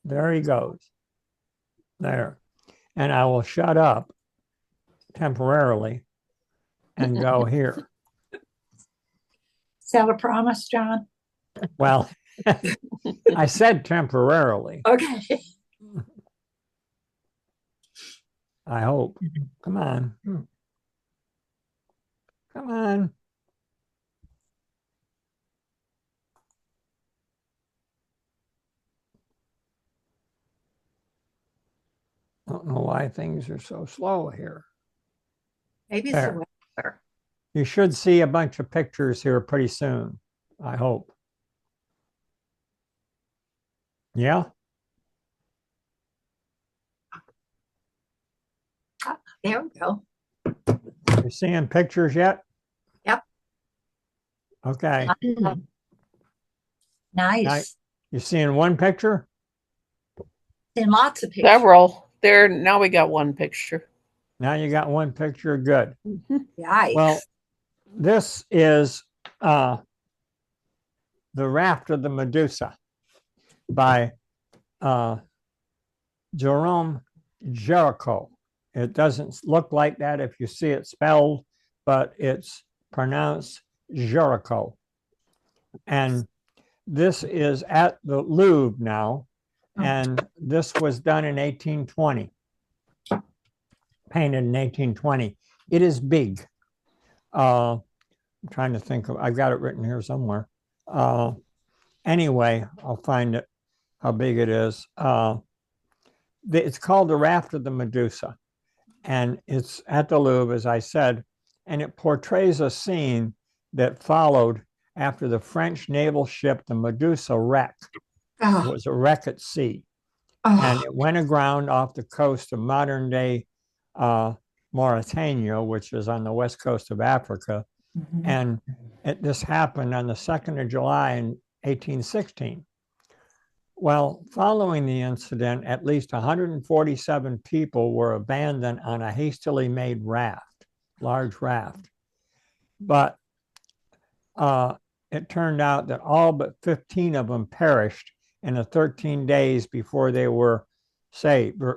There he goes. There. And I will shut up temporarily and go here. Is that a promise, John? Well, I said temporarily. Okay. I hope. Come on. Come on. I don't know why things are so slow here. Maybe it's the weather. You should see a bunch of pictures here pretty soon, I hope. Yeah? There we go. You seeing pictures yet? Yep. Okay. Nice. You seeing one picture? Seeing lots of pictures. Several. There, now we got one picture. Now you got one picture. Good. Yikes. Well, this is The Raft of the Medusa by Jerome Jericho. It doesn't look like that if you see it spelled, but it's pronounced Jericho. And this is at the Louvre now, and this was done in 1820, painted in 1820. It is big. I'm trying to think of, I've got it written here somewhere. Anyway, I'll find it, how big it is. It's called The Raft of the Medusa, and it's at the Louvre, as I said, and it portrays a scene that followed after the French naval ship, the Medusa, wrecked. It was a wreck at sea. And it went aground off the coast of modern day Mauritania, which is on the west coast of Africa. And this happened on the 2nd of July in 1816. Well, following the incident, at least 147 people were abandoned on a hastily made raft, large raft. But it turned out that all but 15 of them perished in the 13 days before they were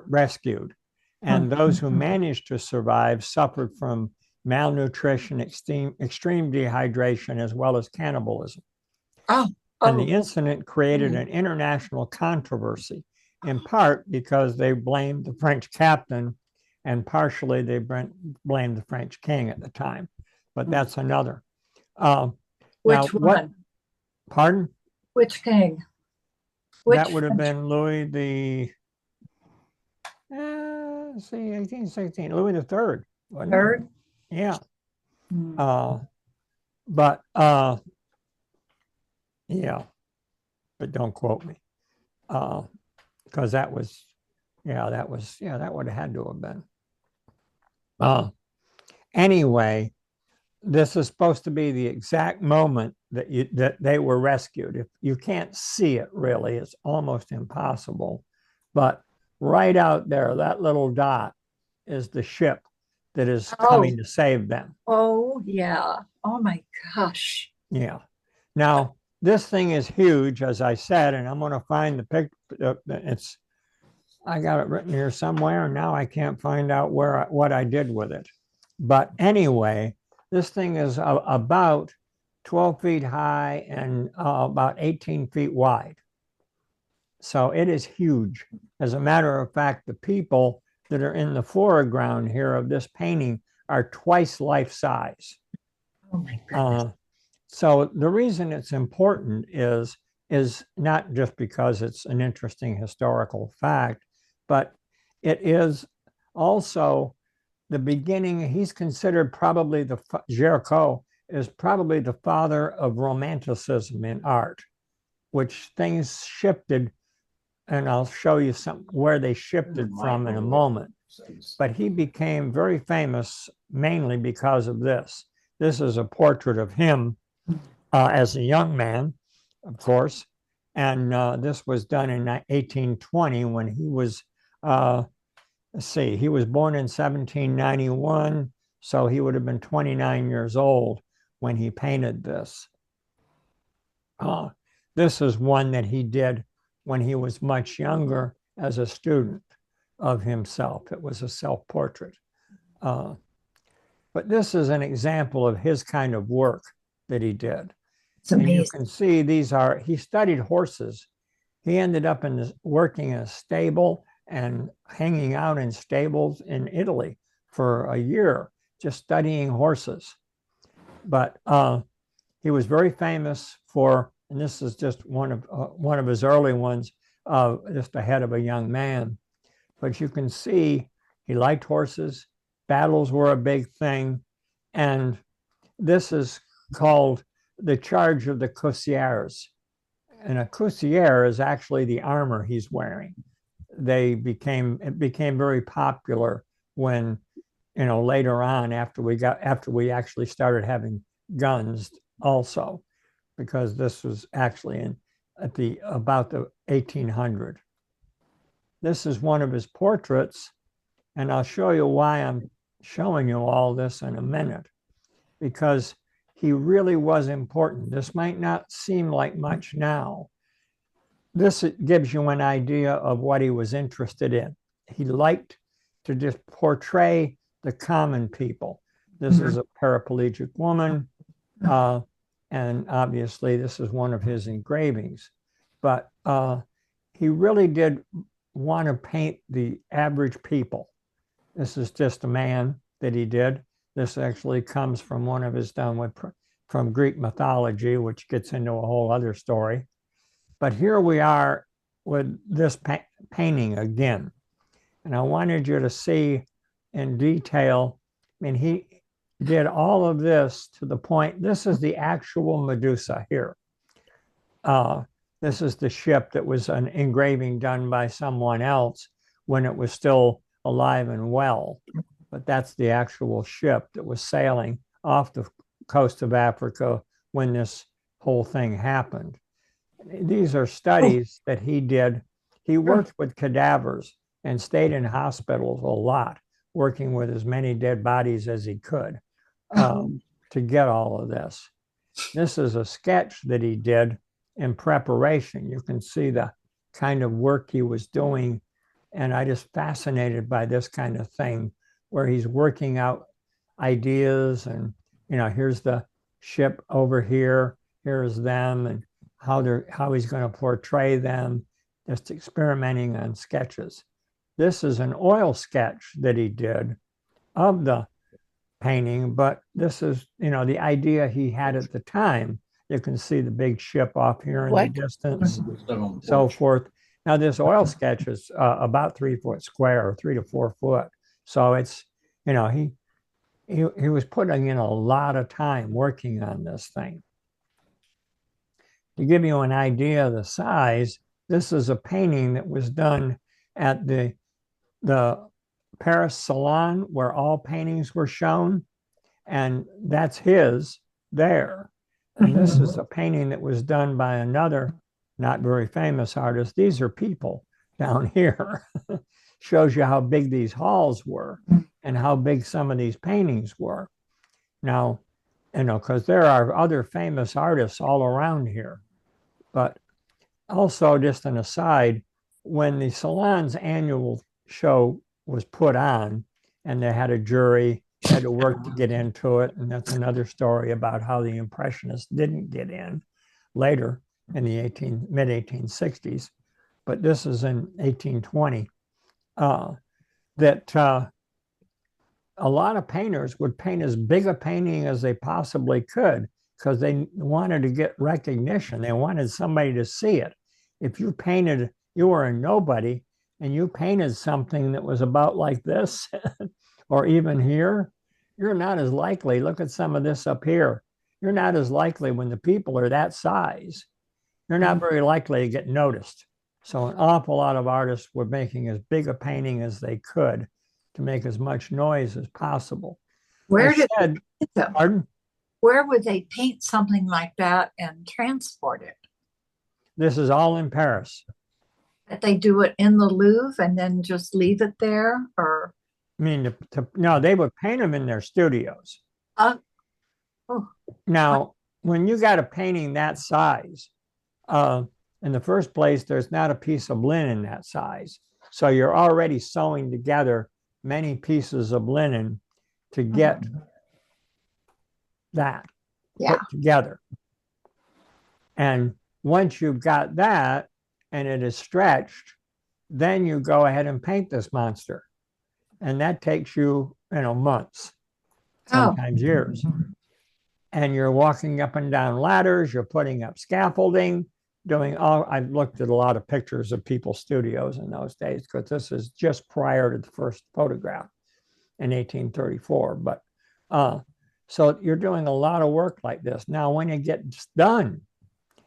rescued. And those who managed to survive suffered from malnutrition, extreme dehydration, as well as cannibalism. And the incident created an international controversy, in part because they blamed the French captain, and partially they blamed the French king at the time. But that's another. Which one? Pardon? Which king? That would have been Louis the, let's see, 1816, Louis the Third. Third? Yeah. Yeah, but don't quote me, because that would have had to have been. Anyway, this is supposed to be the exact moment that they were rescued. If you can't see it, really, it's almost impossible. But right out there, that little dot is the ship that is coming to save them. Oh, yeah. Oh, my gosh. Yeah. Now, this thing is huge, as I said, and I'm going to find the picture. I got it written here somewhere, and now I can't find out what I did with it. But anyway, this thing is about 12 feet high and about 18 feet wide. So it is huge. As a matter of fact, the people that are in the foreground here of this painting are twice life size. Oh, my goodness. So the reason it's important is not just because it's an interesting historical fact, but it is also the beginning. He's considered probably Jericho is probably the father of Romanticism in art, which things shifted, and I'll show you where they shifted from in a moment. But he became very famous mainly because of this. This is a portrait of him as a young man, of course, and this was done in 1820 when he was, he was born in 1791, so he would have been 29 years old when he painted this. This is one that he did when he was much younger as a student of himself. It was a self-portrait. But this is an example of his kind of work that he did. It's And you amazing. can see he studied horses. He ended up working in a stable and hanging out in stables in Italy for a year, just studying horses. But he was very famous for, and this is just one of his early ones, just ahead of a young man. But you can see he liked horses. Battles were a big thing. And this is called the Charge of the Cuirassiers. And a cuirassier is actually the armor he's wearing. It became very popular when, later on after we actually started having guns also, because this was actually about the 1800. This is one of his portraits, and I'll show you why I'm showing you all this in a minute, because he really was important. This might not seem like much now. This gives you an idea of what he was interested in. He liked to just portray the common people. This is a paraplegic woman, and obviously this is one of his engravings. But he really did want to paint the average people. This is just a man that he did. This actually comes from one of his from Greek mythology, which gets into a whole other story. But here we are with this painting again. And I wanted you to see in detail. I mean, he did all of this to the point, this is the actual Medusa here. This is the ship that was an engraving done by someone else when it was still alive and well. But that's the actual ship that was sailing off the coast of Africa when this whole thing happened. These are studies that he did. He worked with cadavers and stayed in hospitals a lot, working with as many dead bodies as he could to get all of this. This is a sketch that he did in preparation. You can see the kind of work he was doing. And I just fascinated by this kind of thing where he's working out ideas and, here's the ship over here, here's them, and how he's going to portray them, just experimenting on sketches. This is an oil sketch that he did of the painting, but this is, the idea he had at the time. You can see the big ship off here in the distance, so forth. Now, this oil sketch is about 3 foot square, or 3 to 4 foot. So it's, he was putting in a lot of time working on this thing. To give you an idea of the size, this is a painting that was done at the Paris Salon, where all paintings were shown, and that's his there. And this is a painting that was done by another not very famous artist. These are people down here. Shows you how big these halls were and how big some of these paintings were. Now, because there are other famous artists all around here. But also, just an aside, when the Salon's annual show was put on and they had a jury, had to work to get into it, and that's another story about how the Impressionists didn't get in later in the mid 1860s, but this is in 1820, that a lot of painters would paint as big a painting as they possibly could because they wanted to get recognition. They wanted somebody to see it. If you were a nobody and you painted something that was about like this, or even here, you're not as likely. Look at some of this up here. You're not as likely when the people are that size. You're not very likely to get noticed. So an awful lot of artists were making as big a painting as they could to make as much noise as possible. Where would they paint something like that and transport it? This is all in Paris. That they do it in the Louvre and then just leave it there, or? I mean, no, they would paint them in their studios. Now, when you got a painting that size, In the first place, there's not a piece of linen that size. So you're already sewing together many pieces of linen to get that Yeah. put together. And once you've got that and it is stretched, then you go ahead and paint this monster. And that takes you, months, sometimes years. And you're walking up and down ladders, you're putting up scaffolding, I've looked at a lot of pictures of people's studios in those days, because this is just prior to the first photograph in 1834. But so you're doing a lot of work like this. Now, when it gets done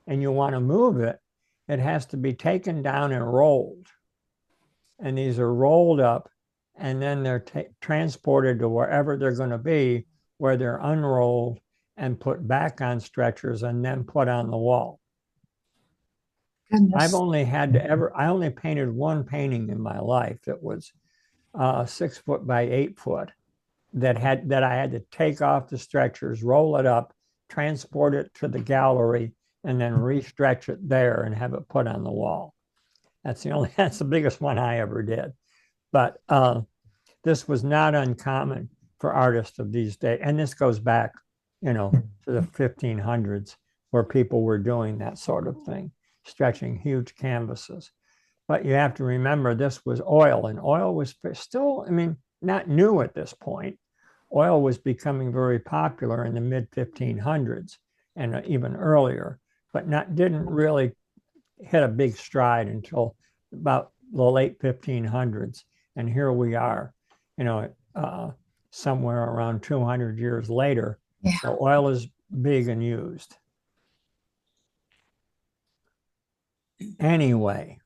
and you want to move it, it has to be taken down and rolled. And these are rolled up, and then they're transported to wherever they're going to be, where they're unrolled and put back on stretchers and then put on the wall. Goodness. I only painted one painting in my life that was 6 foot by 8 foot that I had to take off the stretchers, roll it up, transport it to the gallery, and then re-stretch it there and have it put on the wall. That's the biggest one I ever did. But this was not uncommon for artists of these days. And this goes back, to the 1500s, where people were doing that sort of thing, stretching huge canvases. But you have to remember, this was oil, and oil was still, not new at this point. Oil was becoming very popular in the mid 1500s and even earlier, but didn't really hit a big stride until about the late 1500s. And here we are, somewhere around 200 years later. Yeah. So oil is big and used. Anyway,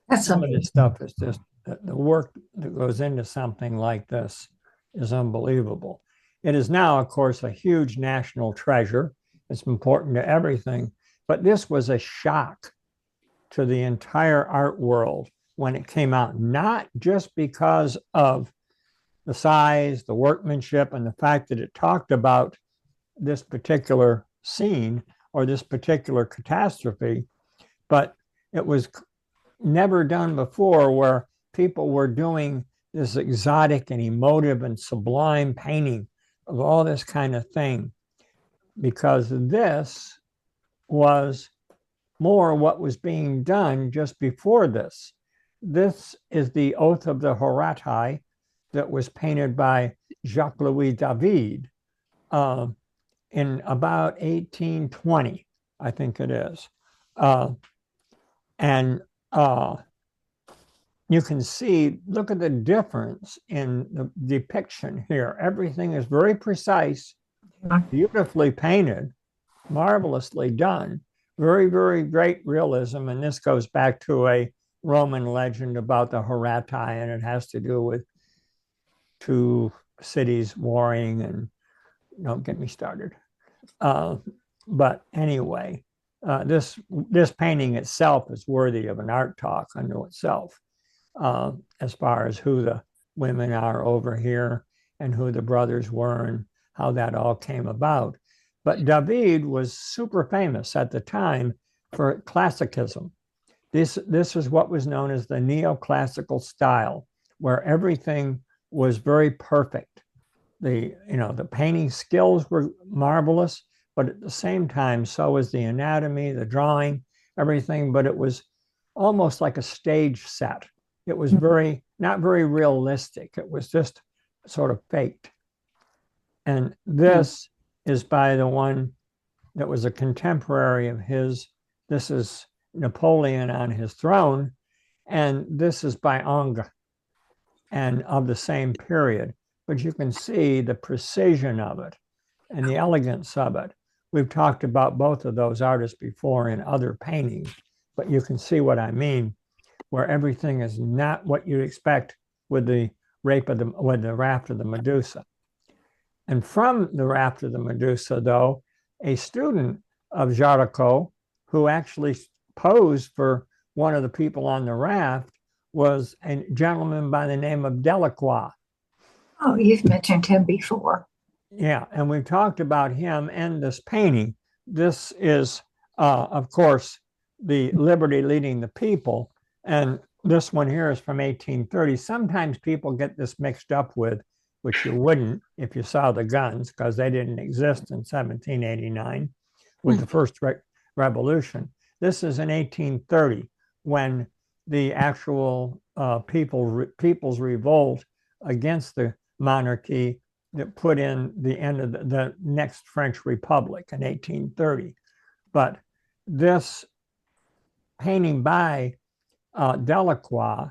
That's some of amazing. this stuff is just, the work that goes into something like this is unbelievable. It is now, of course, a huge national treasure. It's important to everything, but this was a shock to the entire art world when it came out, not just because of the size, the workmanship, and the fact that it talked about this particular scene or this particular catastrophe, but it was never done before, where people were doing this exotic and emotive and sublime painting of all this kind of thing, because this was more what was being done just before this. This is the Oath of the Horatii that was painted by Jacques-Louis David in about 1820, I think it is. You can see, look at the difference in the depiction here. Everything is very precise, beautifully painted, marvelously done, very, very great realism. And this goes back to a Roman legend about the Horatii, and it has to do with two cities warring, and don't get me started. But anyway, this painting itself is worthy of an art talk unto itself, as far as who the women are over here and who the brothers were and how that all came about. But David was super famous at the time for classicism. This is what was known as the neoclassical style, where everything was very perfect. The painting skills were marvelous, but at the same time, so was the anatomy, the drawing, everything. But it was almost like a stage set. It was not very realistic. It was just sort of faked. And this is by the one that was a contemporary of his. This is Napoleon on his throne, and this is by Ingres, and of the same period. But you can see the precision of it and the elegance of it. We've talked about both of those artists before in other paintings, but you can see what I mean, where everything is not what you'd expect with the Raft of the Medusa. And from the Raft of the Medusa, though, a student of Géricault, who actually posed for one of the people on the raft, was a gentleman by the name of Delacroix. Oh, you've mentioned him before. Yeah, and we've talked about him and this painting. This is, of course, the liberty leading the people. And this one here is from 1830. Sometimes people get this mixed up with, which you wouldn't if you saw the guns, because they didn't exist in 1789 with the first revolution. This is in 1830 when the actual people's revolt against the monarchy that put in the end of the next French Republic in 1830. But this painting by Delacroix,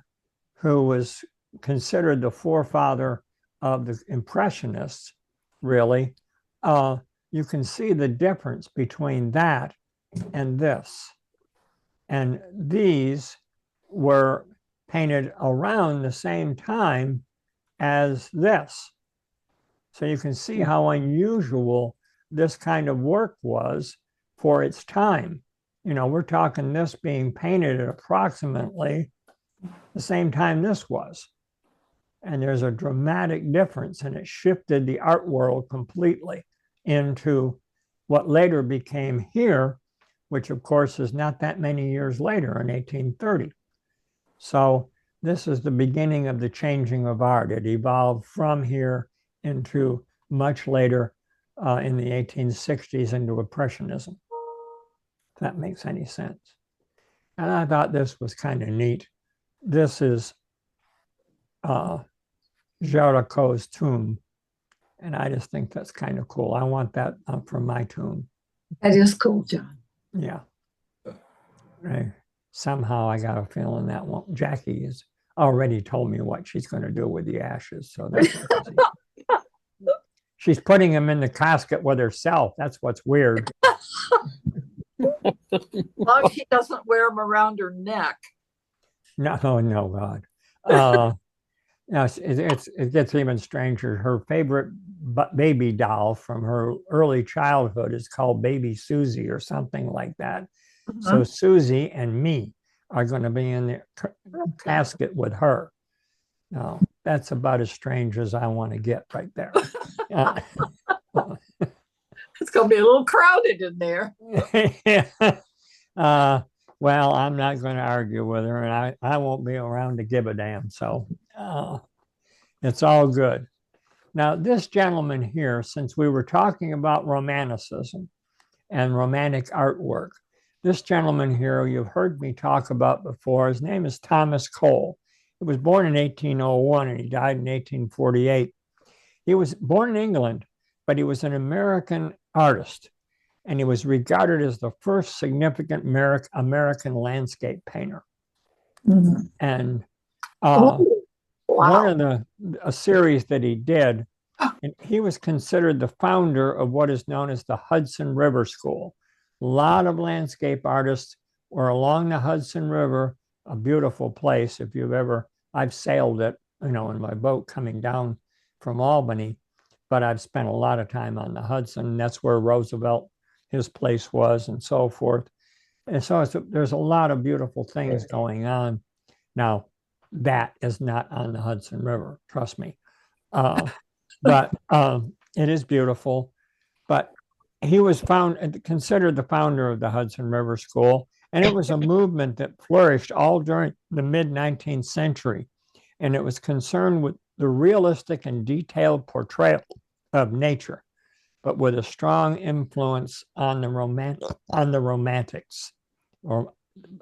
who was considered the forefather of the Impressionists, really, you can see the difference between that and this. And these were painted around the same time as this. So you can see how unusual this kind of work was for its time. You know, we're talking this being painted at approximately the same time this was. And there's a dramatic difference, and it shifted the art world completely into what later became here, which of course is not that many years later in 1830. So this is the beginning of the changing of art. It evolved from here into much later in the 1860s into Impressionism, if that makes any sense. And I thought this was kind of neat. This is Géricault's tomb, and I just think that's kind of cool. I want that for my tomb. That is cool, John. Yeah. Somehow I got a feeling that Jackie has already told me what she's going to do with the ashes. So that's she's putting them in the casket with herself. That's what's weird. As long as she doesn't wear them around her neck. No, God. No, it gets even stranger. Her favorite baby doll from her early childhood is called Baby Susie or something like that. So Susie and me are going to be in the casket with her. No, that's about as strange as I want to get right there. It's going to be a little crowded in there. Well, I'm not going to argue with her, and I won't be around to give a damn. So it's all good. Now, this gentleman here, since we were talking about Romanticism and Romantic artwork, this gentleman here you've heard me talk about before, his name is Thomas Cole. He was born in 1801 and he died in 1848. He was born in England, but he was an American artist, and he was regarded as the first significant American landscape painter. Mm-hmm. And Wow. one of a series that he did, and he was considered the founder of what is known as the Hudson River School. A lot of landscape artists were along the Hudson River, a beautiful place. If you've ever, I've sailed it, in my boat coming down from Albany, but I've spent a lot of time on the Hudson. That's where Roosevelt, his place was, and so forth. And so there's a lot of beautiful things going on. Now, that is not on the Hudson River, trust me. But it is beautiful. But he was considered the founder of the Hudson River School, and it was a movement that flourished all during the mid-19th century. And it was concerned with the realistic and detailed portrayal of nature, but with a strong influence on the Romantics, or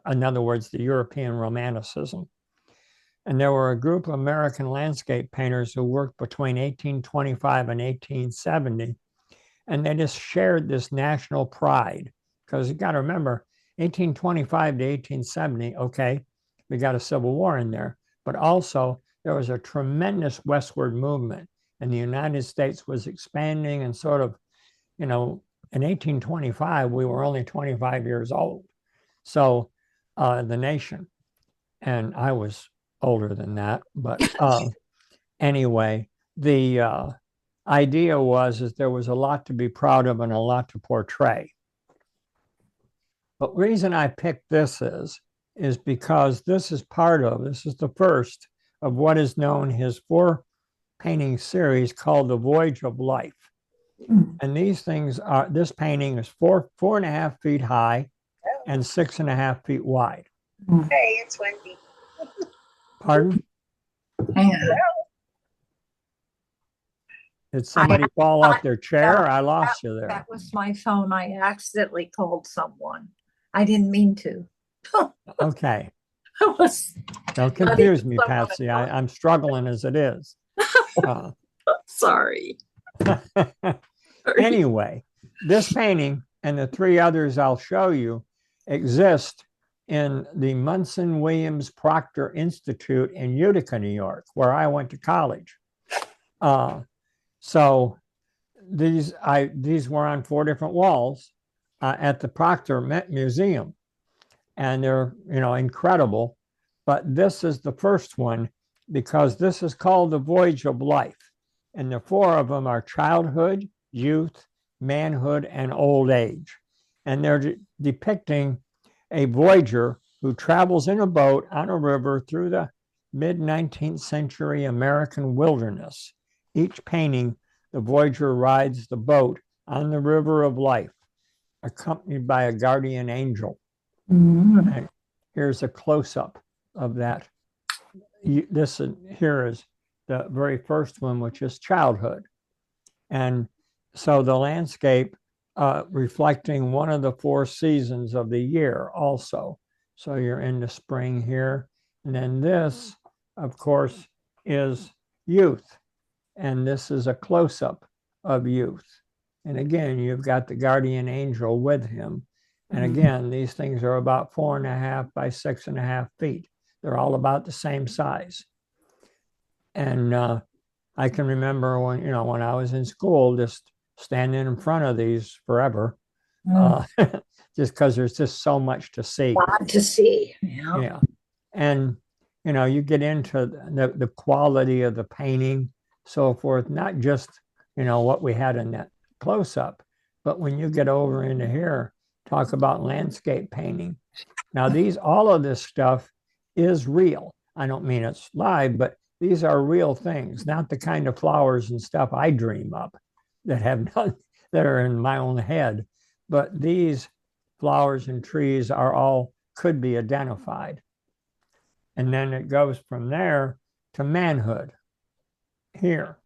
in other words, the European Romanticism. And there were a group of American landscape painters who worked between 1825 and 1870, and they just shared this national pride. Because you got to remember, 1825 to 1870, okay, we got a Civil War in there, but also there was a tremendous westward movement, and the United States was expanding and sort of, in 1825, we were only 25 years old. So the nation, and I was older than that, but anyway, the idea was there was a lot to be proud of and a lot to portray. But the reason I picked this is because this is the first of what is known his 4-painting series called The Voyage of Life. And these things this painting is 4.5 feet high, and 6.5 feet wide. Hey, it's Wendy. Pardon? Hang on. Did somebody fall off their chair? I lost you there. That was my phone. I accidentally called someone. I didn't mean to. Okay. I was Don't confuse me, someone Patsy. else. I'm struggling as it is. sorry. Anyway, this painting and the 3 others I'll show you exist in the Munson Williams Proctor Institute in Utica, New York, where I went to college. So these were on 4 different walls at the Proctor Museum, and they're incredible. But this is the first one because this is called The Voyage of Life, and the 4 of them are childhood, youth, manhood, and old age, and they're depicting a voyager who travels in a boat on a river through the mid-19th century American wilderness. Each painting, the voyager rides the boat on the river of life, accompanied by a guardian angel. Mm. And here's a close-up of that. Here is the very first one, which is childhood. And so the landscape reflecting one of the 4 seasons of the year also. So you're in the spring here. And then this, of course, is youth. And this is a close-up of youth. And again, you've got the guardian angel with him. And again, these things are about 4.5 by 6.5 feet. They're all about the same size. And I can remember when I was in school, just standing in front of these forever, just because there's just so much to see. Glad to see. Yeah. Yeah. And, you get into the quality of the painting, so forth, not just, what we had in that close-up, but when you get over into here, talk about landscape painting. Now, all of this stuff is real. I don't mean it's live, but these are real things, not the kind of flowers and stuff I dream up that are in my own head. But these flowers and trees could be identified. And then it goes from there to manhood here.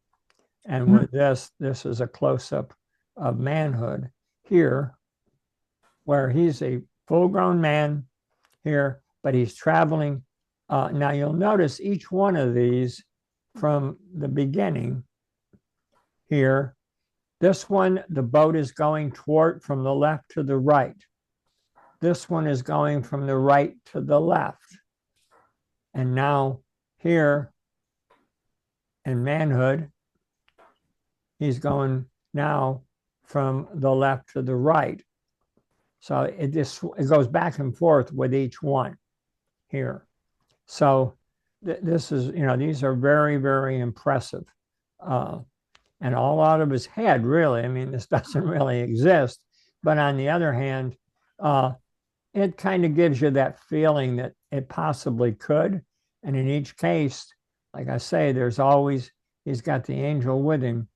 And with this is a close-up of manhood here, where he's a full-grown man here, but he's traveling. Now you'll notice each one of these from the beginning here. This one, the boat is going from the left to the right. This one is going from the right to the left. And now here in manhood, he's going now from the left to the right. So it goes back and forth with each one here. So this is, these are very, very impressive. And all out of his head, really. I mean, this doesn't really exist. But on the other hand, it kind of gives you that feeling that it possibly could. And in each case, like I say, he's got the angel with him,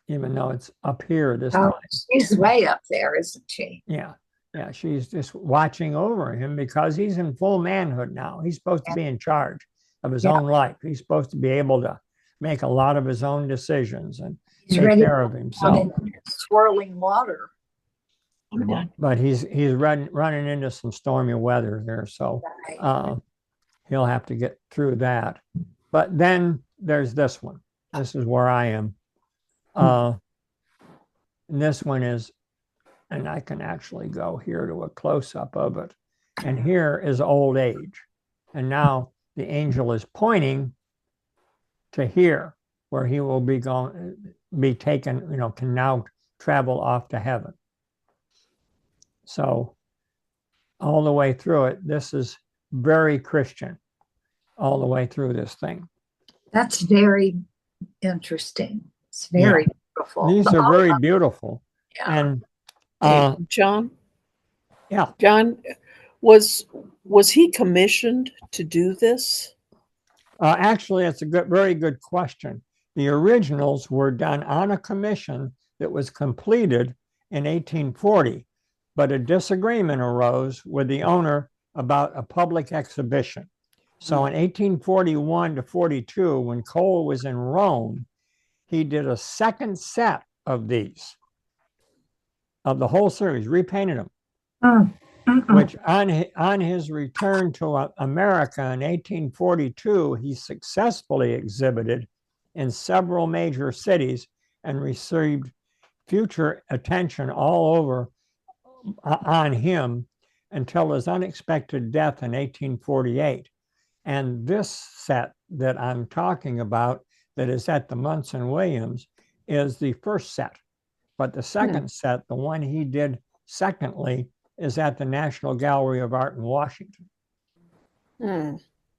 even though it's up here this time. She's way up there, isn't she? Yeah. Yeah, she's just watching over him because he's in full manhood now. He's supposed to be in charge of his own life. He's supposed to be able to make a lot of his own decisions and take care of himself. Swirling water. But he's running into some stormy weather there, so he'll have to get through that. But then there's this one. This is where I am. And this one is, and I can actually go here to a close-up of it. And here is old age. And now the angel is pointing to here, where he will be taken, can now travel off to heaven. So all the way through it, this is very Christian, all the way through this thing. That's very interesting. It's very beautiful. These are very beautiful. Yeah. And John? Yeah. John, was he commissioned to do this? Actually, it's a very good question. The originals were done on a commission that was completed in 1840. but a disagreement arose with the owner about a public exhibition. So in 1841 to 42, when Cole was in Rome, he did a second set of these, of the whole series, repainted them, which on his return to America in 1842, he successfully exhibited in several major cities and received future attention all over on him until his unexpected death in 1848. And this set that I'm talking about that is at the Munson Williams is the first set. But the second set, the one he did secondly, is at the National Gallery of Art in Washington.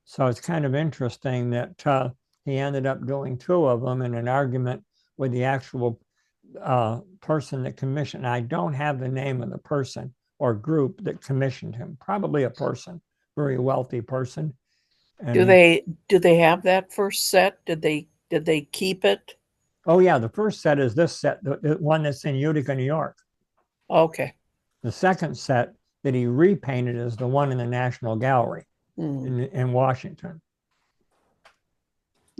So it's kind of interesting that he ended up doing two of them in an argument with the actual person that commissioned. I don't have the name of the person or group that commissioned him. Probably a person, very wealthy person. And Do they have that first set? Did they keep it? oh yeah, the first set is this set, the one that's in Utica, New York. Okay. The second set that he repainted is the one in the National Gallery in Washington.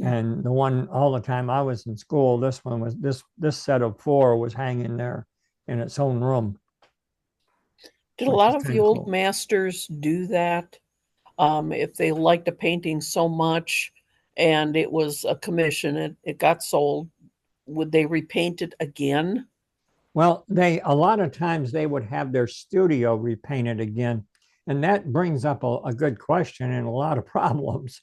And the one all the time I was in school, this one was this set of four was hanging there in its own room. Did a Which lot is of the kinda old cool. masters do that? If they liked a painting so much and it was a commission, it got sold, would they repaint it again? Well, a lot of times they would have their studio repainted again. And that brings up a good question and a lot of problems.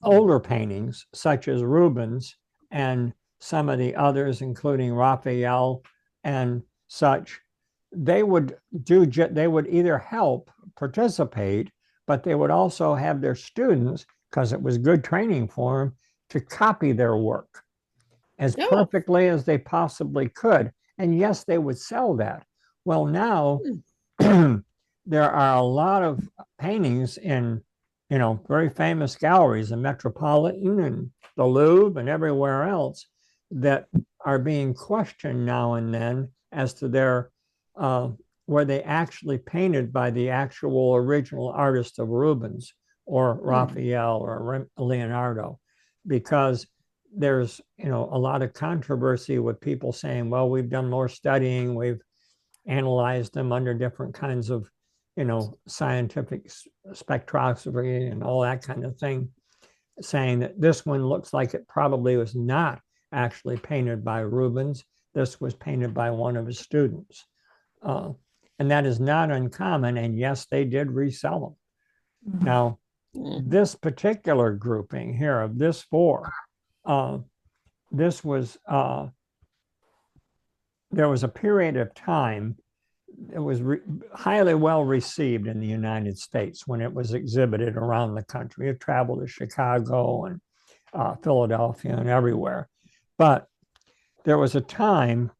Older paintings, such as Rubens and some of the others, including Raphael and such, they would either help participate, but they would also have their students, because it was good training for them, to copy their work as perfectly as they possibly could. And yes, they would sell that. Well, now there are a lot of paintings in, very famous galleries, the Metropolitan and the Louvre and everywhere else, that are being questioned now and then as to their were they actually painted by the actual original artist of Rubens or Raphael or Leonardo, because there's a lot of controversy with people saying, well, we've done more studying, we've analyzed them under different kinds of scientific spectroscopy and all that kind of thing, saying that this one looks like it probably was not actually painted by Rubens. This was painted by one of his students. And that is not uncommon. And yes, they did resell them. Now, this particular grouping here of this four, this was, there was a period of time, it was highly well received in the United States when it was exhibited around the country. It traveled to Chicago and Philadelphia and everywhere. But there was a time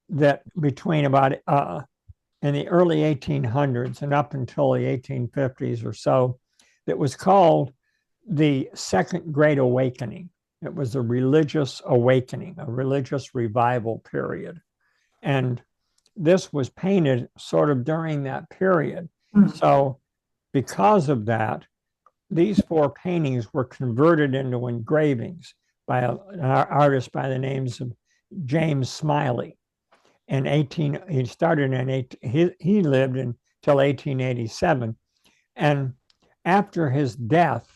that between about in the early 1800s and up until the 1850s or so, that was called the Second Great Awakening. It was a religious awakening, a religious revival period. And this was painted sort of during that period. So because of that, these four paintings were converted into engravings by an artist by the names of James Smiley. He lived until 1887. And after his death,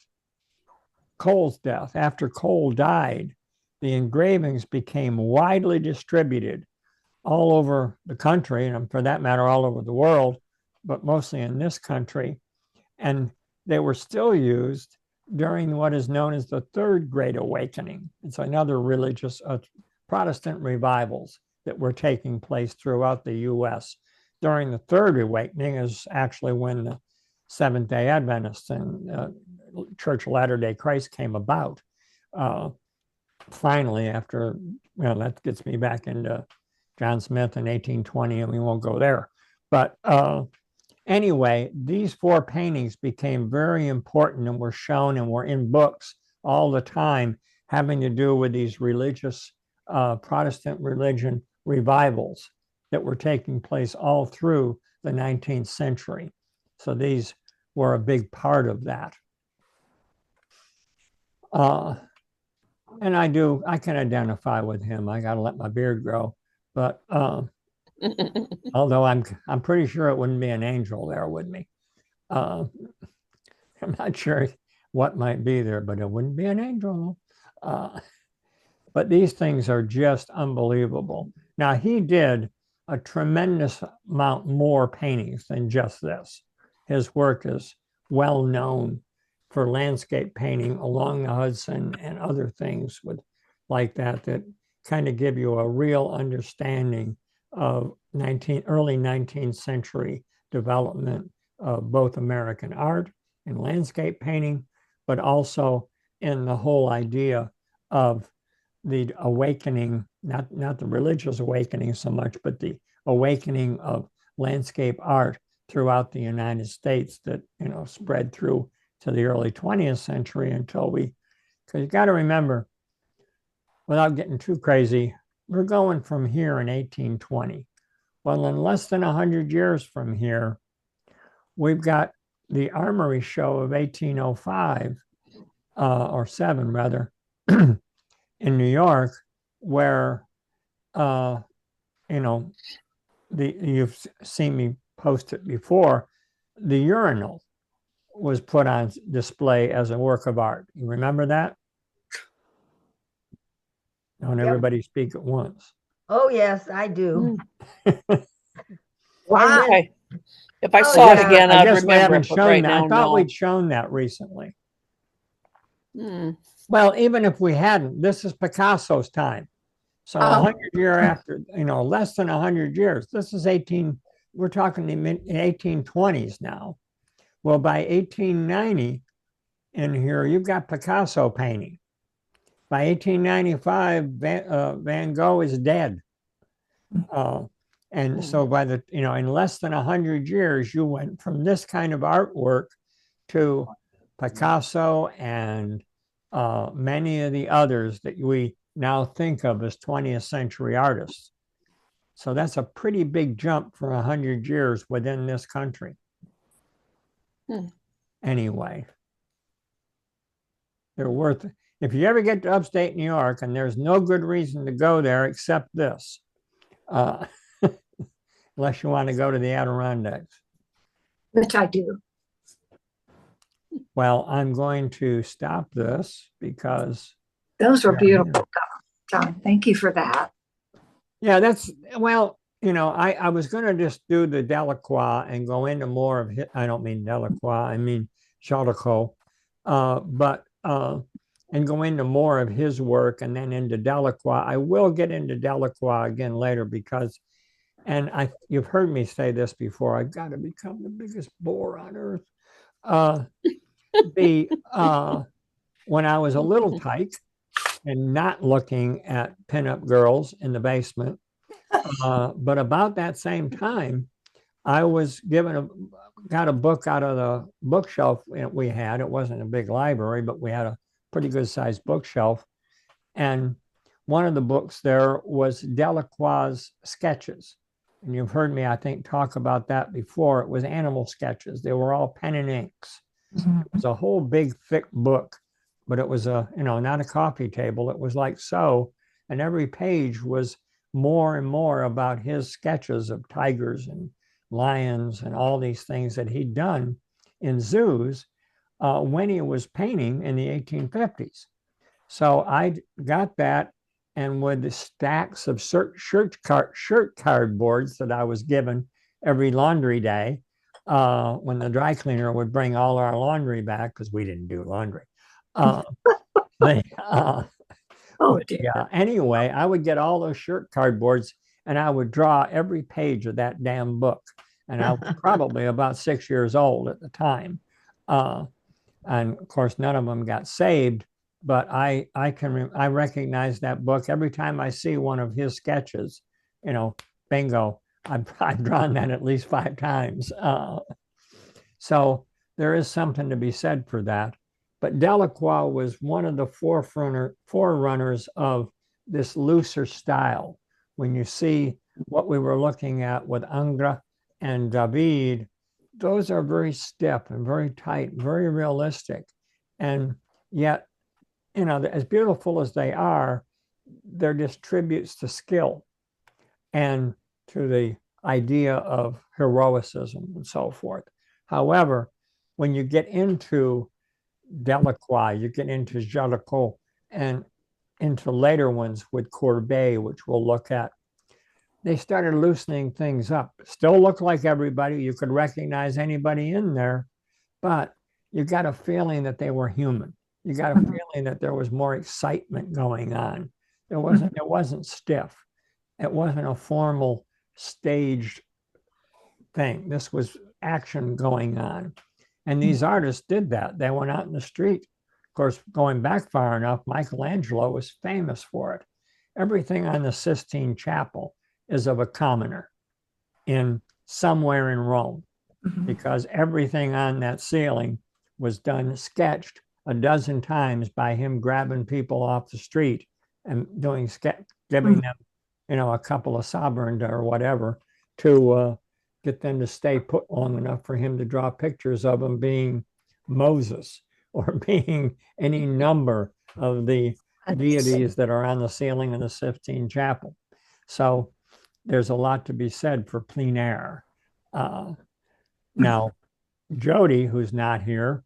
Cole's death, after Cole died, the engravings became widely distributed all over the country, and for that matter, all over the world, but mostly in this country. And they were still used during what is known as the Third Great Awakening. It's another religious Protestant revivals that were taking place throughout the U.S. During the Third Awakening is actually when the Seventh-day Adventists and Church of Latter-day Christ came about. Finally, after, that gets me back into John Smith in 1820, and we won't go there. But anyway, these four paintings became very important and were shown and were in books all the time, having to do with these religious Protestant religion revivals that were taking place all through the 19th century. So these were a big part of that. And I can identify with him. I got to let my beard grow, but although I'm pretty sure it wouldn't be an angel there with me. I'm not sure what might be there, but it wouldn't be an angel. But these things are just unbelievable. Now, he did a tremendous amount more paintings than just this. His work is well known for landscape painting along the Hudson and other things like that kind of give you a real understanding of early 19th century development of both American art and landscape painting, but also in the whole idea of the awakening, not the religious awakening so much, but the awakening of landscape art throughout the United States that, spread through to the early 20th century because you got to remember, without getting too crazy, we're going from here in 1820. Well, in less than 100 years from here, we've got the Armory Show of 1805, or 7 rather, in New York, where, you've seen me post it before, the urinal was put on display as a work of art. You remember that? Don't everybody speak at once. Oh, yes, I do. Wow. Okay. If I saw it again, I I'd guess we remember haven't it, but shown right that. now, I thought no. we'd shown that recently. Hmm. Well, even if we hadn't, this is Picasso's time. So 100 years after, less than 100 years. This is we're talking the 1820s now. Well, by 1890 in here, you've got Picasso painting. By 1895, Van Gogh is dead. And so in less than 100 years, you went from this kind of artwork to Picasso and many of the others that we now think of as 20th century artists. So that's a pretty big jump for 100 years within this country. Anyway, they're worth it. If you ever get to upstate New York, and there's no good reason to go there except this, unless you want to go to the Adirondacks. Which I do. Well, I'm going to stop this because Those were beautiful, John. Thank you for that. Yeah, I was going to just do the Delacroix and go into more of I don't mean Delacroix, I mean Charlecot, and go into more of his work and then into Delacroix. I will get into Delacroix again later because, you've heard me say this before, I've got to become the biggest bore on earth. When I was a little tyke and not looking at pinup girls in the basement, but about that same time, I was got a book out of the bookshelf we had. It wasn't a big library, but we had a pretty good sized bookshelf. And one of the books there was Delacroix's sketches. And you've heard me, I think, talk about that before. It was animal sketches. They were all pen and inks. It was a whole big, thick book, but it was not a coffee table. It was like so. And every page was more and more about his sketches of tigers and lions and all these things that he'd done in zoos when he was painting in the 1850s. So I got that, and with the stacks of shirt cardboards that I was given every laundry day, when the dry cleaner would bring all our laundry back, because we didn't do laundry. Anyway, I would get all those shirt cardboards and I would draw every page of that damn book. And I was probably about 6 years old at the time. And of course, none of them got saved, but I recognize that book every time I see one of his sketches, bingo, I've drawn that at least 5 times. So there is something to be said for that. But Delacroix was one of the forerunners of this looser style. When you see what we were looking at with Angra and David, those are very stiff and very tight, very realistic. And yet, as beautiful as they are, they're just tributes to skill and to the idea of heroicism and so forth. However, when you get into Delacroix, you get into Jolicoeur, and into later ones with Courbet, which we'll look at, they started loosening things up. Still look like everybody. You could recognize anybody in there, but you got a feeling that they were human. You got a feeling that there was more excitement going on. It wasn't stiff. It wasn't a formal staged thing. This was action going on. And these artists did that. They went out in the street. Of course, going back far enough, Michelangelo was famous for it. Everything on the Sistine Chapel is of a commoner in somewhere in Rome, because everything on that ceiling was done, sketched a dozen times by him grabbing people off the street and giving them, a couple of sovereign or whatever to get them to stay put long enough for him to draw pictures of him being Moses or being any number of the deities that are on the ceiling of the Sistine Chapel. So there's a lot to be said for plein air. Now, Jody, who's not here,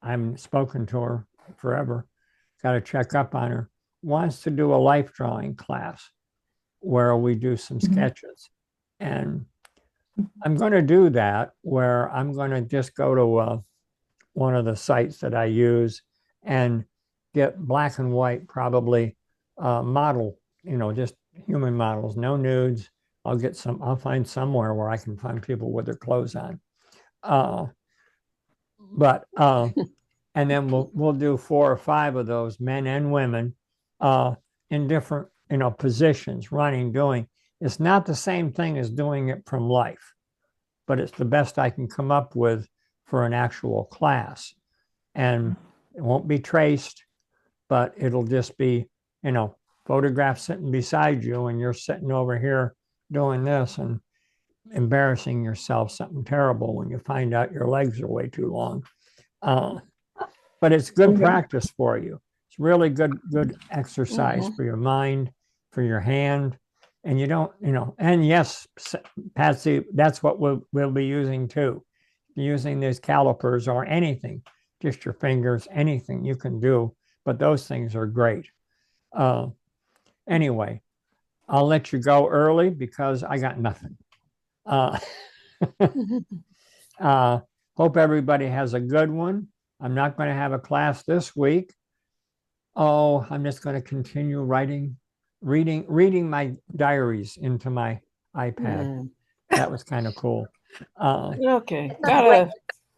I haven't spoken to her forever, got to check up on her, wants to do a life drawing class where we do some sketches. And I'm going to do that, where I'm going to just go to one of the sites that I use and get black and white, probably model, just human models, no nudes. I'll find somewhere where I can find people with their clothes on. And then we'll do 4 or 5 of those, men and women, in different, positions, running, doing. It's not the same thing as doing it from life, but it's the best I can come up with for an actual class. And it won't be traced, but it'll just be, photographs sitting beside you and you're sitting over here doing this and embarrassing yourself something terrible when you find out your legs are way too long. But it's good practice for you. It's really good exercise for your mind, for your hand. And you don't, and yes, Patsy, that's what we'll be using too. Using these calipers or anything, just your fingers, anything you can do. But those things are great. Anyway, I'll let you go early because I got nothing. Hope everybody has a good one. I'm not going to have a class this week. I'm just going to continue reading my diaries into my iPad. That was kind of cool. Okay. All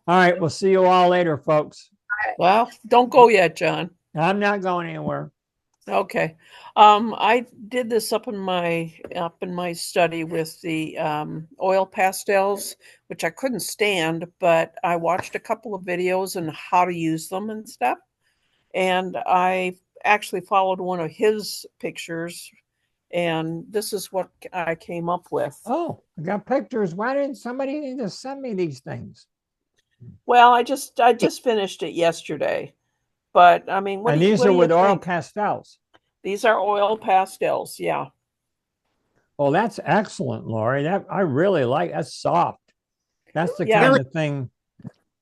right. We'll see you all later, folks. Well, don't go yet, John. I'm not going anywhere. Okay. I did this up in my study with the oil pastels, which I couldn't stand, but I watched a couple of videos on how to use them and stuff. And I actually followed one of his pictures, and this is what I came up with. Oh, I got pictures. Why didn't somebody just send me these things? Well, I just finished it yesterday. But I mean, and these are with oil pastels. These are oil pastels, yeah. Well, that's excellent, Lori. That I really like. That's soft. That's the kind of thing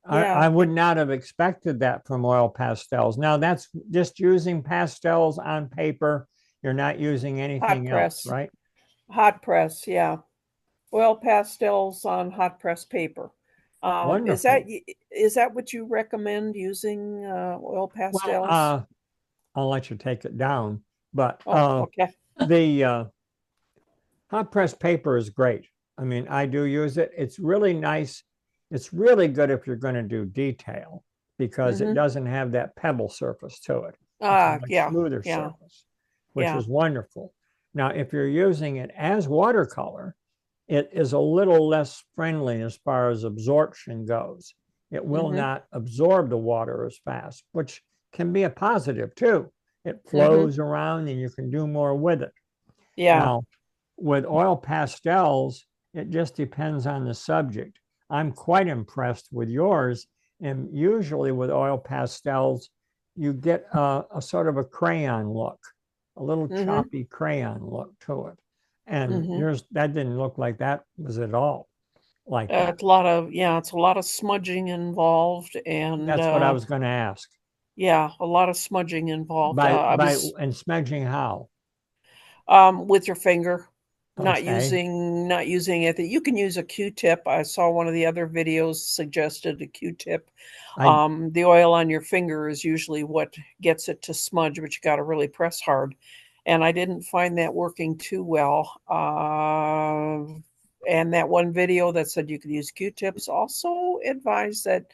I would not have expected that from oil pastels. Now, that's just using pastels on paper. You're not using anything else, right? Hot press, yeah. Oil pastels on hot press paper. Is that what you recommend, using oil pastels? Well, I'll let you take it down, but okay. The hot press paper is great. I mean, I do use it. It's really nice. It's really good if you're going to do detail, because it doesn't have that pebble surface to it. It's a smoother surface, which is wonderful. Now, if you're using it as watercolor, it is a little less friendly as far as absorption goes. It will not absorb the water as fast, which can be a positive too. It flows around and you can do more with it. Yeah. Now, with oil pastels, it just depends on the subject. I'm quite impressed with yours. And usually with oil pastels, you get a sort of a crayon look, a little Mhm. choppy crayon look to it. And Mhm. yours, that didn't look like that was at all like that. It's a lot of, yeah, it's a lot of smudging involved, and That's what I was going to ask. yeah, a lot of smudging involved. I By was and smudging how? with your finger, Okay. not using it. You can use a Q-tip. I saw one of the other videos suggested a Q-tip. I The oil on your finger is usually what gets it to smudge, but you got to really press hard. And I didn't find that working too well. And that one video that said you could use Q-tips also advised that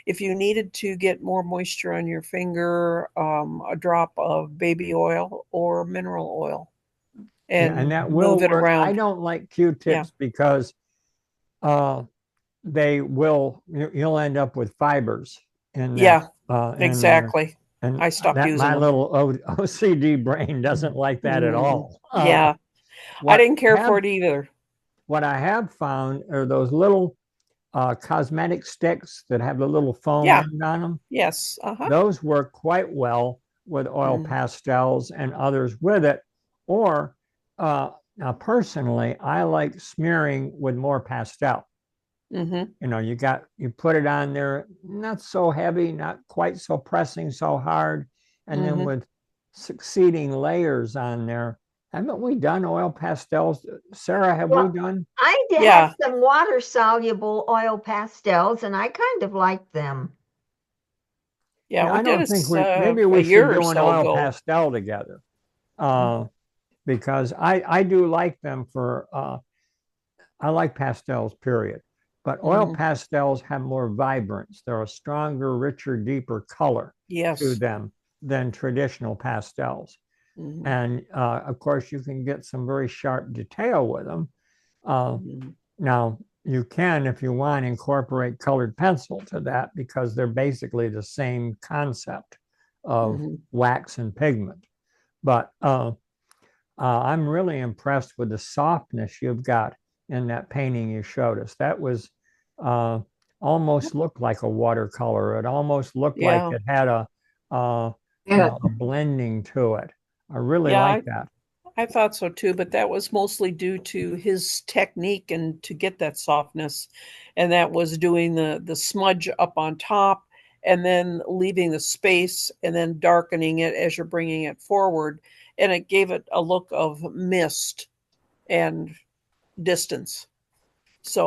if you needed to get more moisture on your finger, a drop of baby oil or mineral oil Yeah, and and that will move it work. I around. don't like Yeah. Q-tips because uh, they will you'll end up with fibers in that Yeah, in there. exactly. And I stopped that using my them. little OCD brain doesn't like that at all. Yeah, I What didn't care for have it either. what I have found are those little cosmetic sticks that have the little foam Yeah. end on them. Yes. Uh-huh. Those work quite well with oil Mm, pastels and others with it. Or now personally, I like smearing with more pastel. mm-hmm. You put it on there, not so heavy, not quite so pressing so hard, and then Mm-hmm. with succeeding layers on there. Haven't we done oil pastels? Sarah, have we Well, done? I had Yeah. some water soluble oil pastels and I kind of liked them. Yeah, Yeah, we I did don't think maybe a we should year or do an so oil ago. pastel together. Mm, Uh, because I do like them for I like pastels, period. But oil mm-hmm. pastels have more vibrance. They're a stronger, richer, deeper color to Yes. them than traditional pastels. Mm-hmm. And of course, you can get some very sharp detail with them. Uh, Mm-hmm. Now, you can, if you want, incorporate colored pencil to that because they're basically the same concept of Mm-hmm. wax and pigment. But I'm really impressed with the softness you've got in that painting you showed us. That was uh, almost looked like a watercolor. It almost looked like Yeah. it had uh, Yeah. a blending to it. I really Yeah, like I, that. I thought so too, but that was mostly due to his technique and to get that softness. And that was doing the smudge up on top and then leaving the space and then darkening it as you're bringing it forward. And it gave it a look of mist and distance.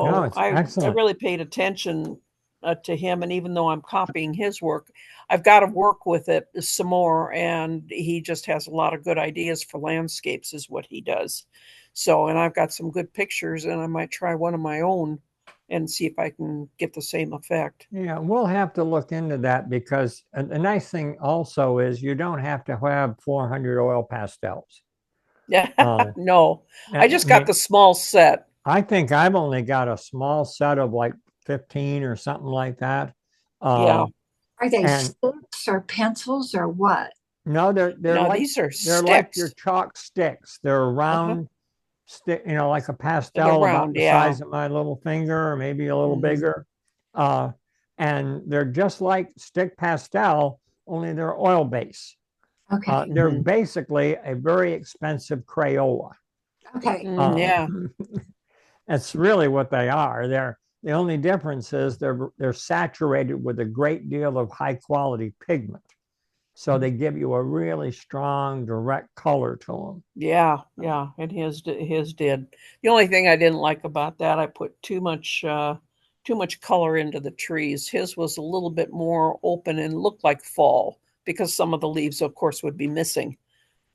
No, So it's I excellent. really paid attention to him, and even though I'm copying his work, I've got to work with it some more. And he just has a lot of good ideas for landscapes, is what he does. So, and I've got some good pictures, and I might try one of my own and see if I can get the same effect. Yeah, we'll have to look into that because the nice thing also is you don't have to have 400 oil pastels. Yeah, Uh, no, I I just got mean, the small set. I think I've only got a small set of like 15 or something like that. Yeah, Uh, Are they and sticks or pencils or what? no, no, these are they're like your sticks. chalk sticks. They're Uh-huh. round stick, like a They're pastel about round, the yeah. size of my little finger or maybe a little Hmm. bigger. Uh, and they're just like stick pastel, only they're oil base. Okay. They're Hmm. basically a very expensive Crayola. Okay. Uh, Yeah. that's really what they are. The only difference is they're saturated with a great deal of high quality pigment. So they give you a really strong, direct color to them. Yeah, yeah, and his did. The only thing I didn't like about that, I put too much color into the trees. His was a little bit more open and looked like fall because some of the leaves, of course, would be missing.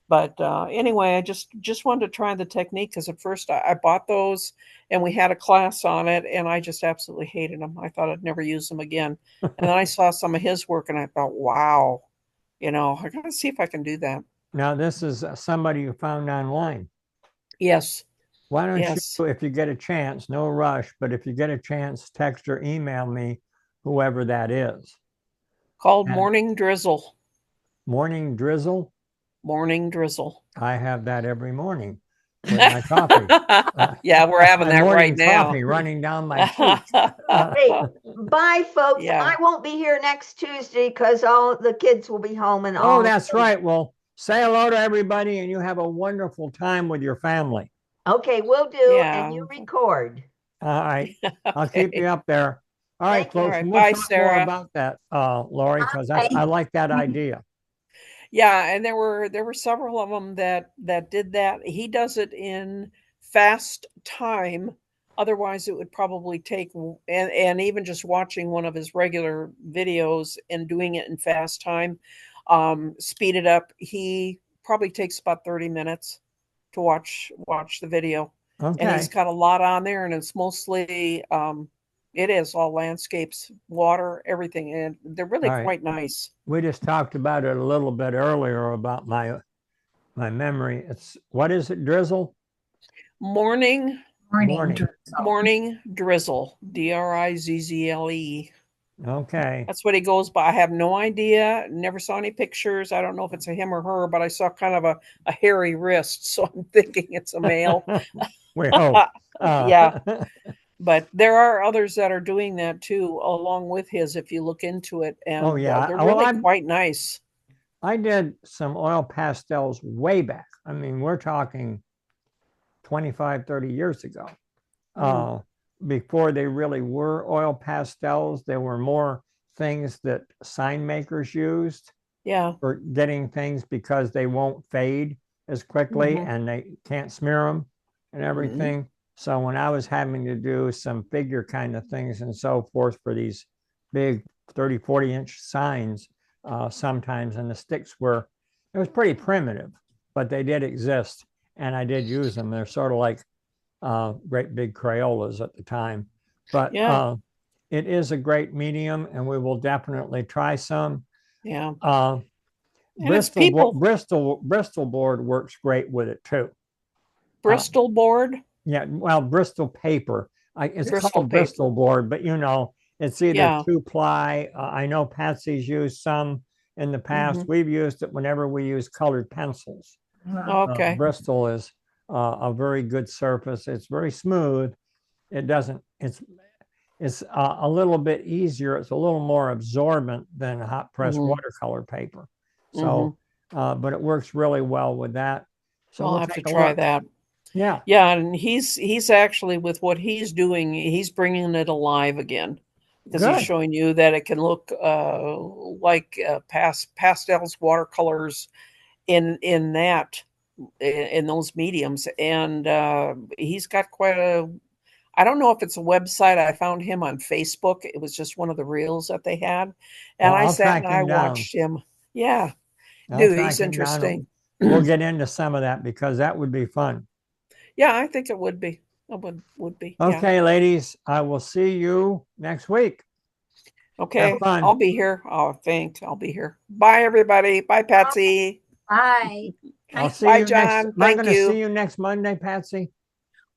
But anyway, I just wanted to try the technique because at first I bought those and we had a class on it, and I just absolutely hated them. I thought I'd never use them again. And then I saw some of his work, and I thought, wow, I gotta see if I can do that. Now, this is somebody you found online. Yes, Why don't yes. you, if you get a chance, no rush, but if you get a chance, text or email me whoever that is. Called And Morning Drizzle. morning drizzle, Morning Drizzle. I have that every morning. with my coffee. Yeah, we're having My that morning right now. coffee running down my cheeks. Hey, bye, folks. Yeah. I won't be here next Tuesday because all the kids will be home and Oh, all. that's right. Well, say hello to everybody and you have a wonderful time with your family. Okay, will do. Yeah. And you record. All right. I'll keep Okay. you up there. All right, Thank you. All folks. right. We'll Bye, talk more Sarah. about that, Lori, because Bye. I like that idea. Yeah, and there were several of them that did that. He does it in fast time. Otherwise, it would probably take and even just watching one of his regular videos and doing it in fast time, speed it up. He probably takes about 30 minutes to watch the video, and Okay. he's got a lot on there, and it's mostly it is all landscapes, water, everything, and they're really All right. quite nice. We just talked about it a little bit earlier about my memory. It's what is it, drizzle? Morning Morning. Drizzle. Morning Drizzle, Drizzle. Okay. That's what he goes by. I have no idea. Never saw any pictures. I don't know if it's a him or her, but I saw kind of a hairy wrist, so I'm thinking it's a male. We hope. Yeah. But there are others that are doing that too, along with his, if you look into it. And Oh, yeah. they're Well, really quite nice. I did some oil pastels way back. I mean, we're talking 25, 30 years ago. Mhm. Before they really were oil pastels, there were more things that sign makers used Yeah. for getting things because they won't fade as quickly Mhm. and they can't smear them and everything. So when I was having to do some figure kind of things and so forth for these big 30, 40-inch signs, sometimes, and the sticks were, it was pretty primitive, but they did exist and I did use them. They're sort of like great big Crayolas at the time. But Yeah. it is a great medium and we will definitely try some. Yeah. And it's Bristol, people. Bristol board works great with it too. Bristol board. Yeah, well, Bristol paper. It's Bristol called paper. Bristol board, but it's either Yeah. 2-ply. I know Patsy's used some in the past. Mhm. We've used it whenever we use colored pencils. Okay. Bristol is a very good surface. It's very smooth. It doesn't. It's a little bit easier. It's a little more absorbent than hot press Mhm. watercolor paper. So, but it works really well with that. So I'll we'll have to take a try look. that. Yeah. Yeah, and he's actually with what he's doing, he's bringing it alive again because he's Good. showing you that it can look like pastels, watercolors in that in those mediums, and he's got quite a. I don't know if it's a website. I found him on Facebook. It was just one of the reels that they had, and Well, I I'll sat track and I him down. watched him. Yeah, I'll dude, track he's him down. interesting. We'll get into some of that because that would be fun. Yeah, I think it would be. It would be. Yeah. Okay, ladies, I will see you next week. Okay, Have fun. I'll be here. Oh, thanks. I'll be here. Bye, everybody. Bye, Patsy. Bye. I'll see Bye, you next. John. Am I Thank going to you. see you next Monday, Patsy?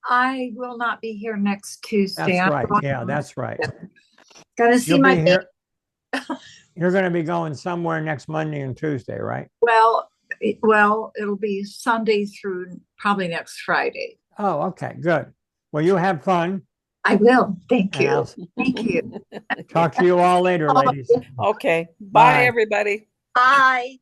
I will not be here next Tuesday. That's right. Yeah, that's right. Gotta see You'll my be baby. here. You're going to be going somewhere next Monday and Tuesday, right? Well, it'll be Sunday through probably next Friday. Oh, okay, good. Well, you have fun. I will. Thank And you. I'll Thank you. talk to you all later, ladies. Okay. Bye. Bye, everybody. Bye.